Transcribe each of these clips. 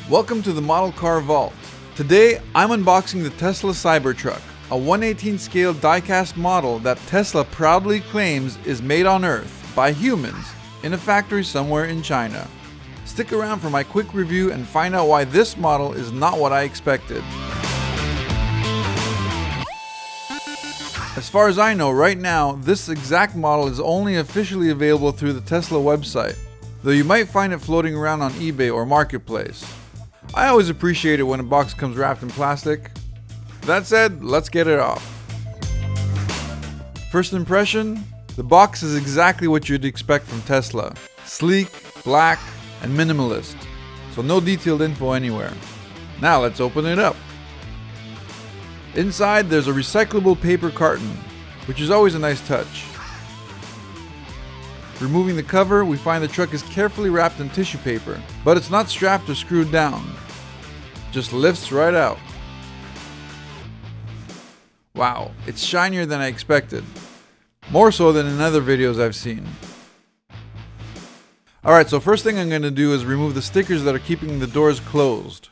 Welcome to the Model Car Vault. Today, I'm unboxing the Tesla Cybertruck, a 1/18 scale diecast model that Tesla proudly claims is made on Earth by humans in a factory somewhere in China. Stick around for my quick review and find out why this model is not what I expected. As far as I know, right now, this exact model is only officially available through the Tesla website, though you might find it floating around on eBay or Marketplace. I always appreciate it when a box comes wrapped in plastic. That said, let's get it off. First impression, the box is exactly what you'd expect from Tesla. Sleek, black, and minimalist, so no detailed info anywhere. Now let's open it up. Inside there's a recyclable paper carton, which is always a nice touch. Removing the cover, we find the truck is carefully wrapped in tissue paper, but it's not strapped or screwed down. Just lifts right out. Wow, it's shinier than I expected. More so than in other videos I've seen. Alright, so first thing I'm going to do is remove the stickers that are keeping the doors closed.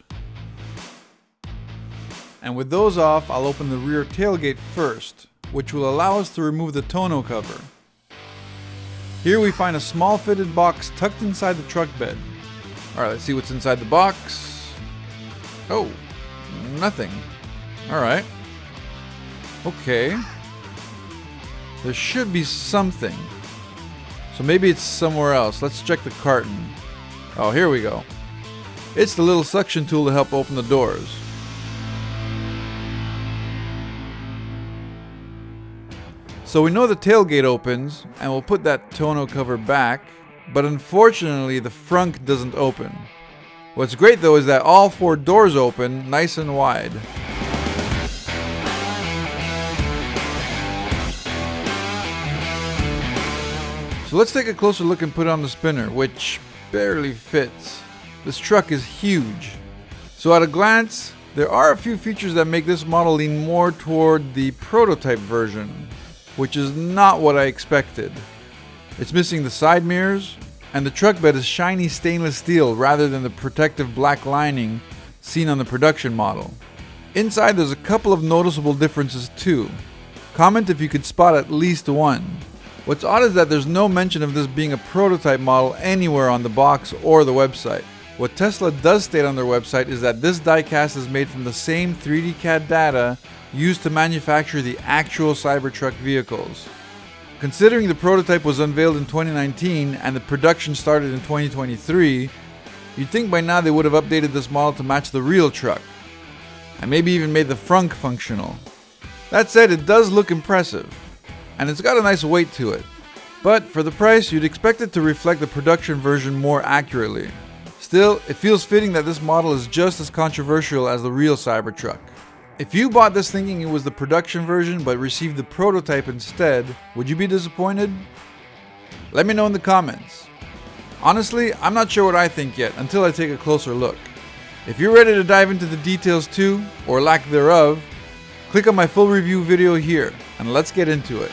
And with those off, I'll open the rear tailgate first, which will allow us to remove the tonneau cover. Here we find a small fitted box tucked inside the truck bed. Alright, let's see what's inside the box. Oh, nothing. Alright. Okay. There should be something. So maybe it's somewhere else. Let's check the carton. Oh, here we go. It's the little suction tool to help open the doors. So we know the tailgate opens, and we'll put that tonneau cover back, but unfortunately the frunk doesn't open. What's great though is that all 4 doors open nice and wide. So let's take a closer look and put on the spinner, which barely fits. This truck is huge. So at a glance, there are a few features that make this model lean more toward the prototype version, which is not what I expected. It's missing the side mirrors, and the truck bed is shiny stainless steel rather than the protective black lining seen on the production model. Inside there's a couple of noticeable differences too. Comment if you could spot at least one. What's odd is that there's no mention of this being a prototype model anywhere on the box or the website. What Tesla does state on their website is that this diecast is made from the same 3D CAD data used to manufacture the actual Cybertruck vehicles. Considering the prototype was unveiled in 2019 and the production started in 2023, you'd think by now they would have updated this model to match the real truck, and maybe even made the frunk functional. That said, it does look impressive, and it's got a nice weight to it. But for the price, you'd expect it to reflect the production version more accurately. Still, it feels fitting that this model is just as controversial as the real Cybertruck. If you bought this thinking it was the production version but received the prototype instead, would you be disappointed? Let me know in the comments. Honestly, I'm not sure what I think yet until I take a closer look. If you're ready to dive into the details too, or lack thereof, click on my full review video here and let's get into it.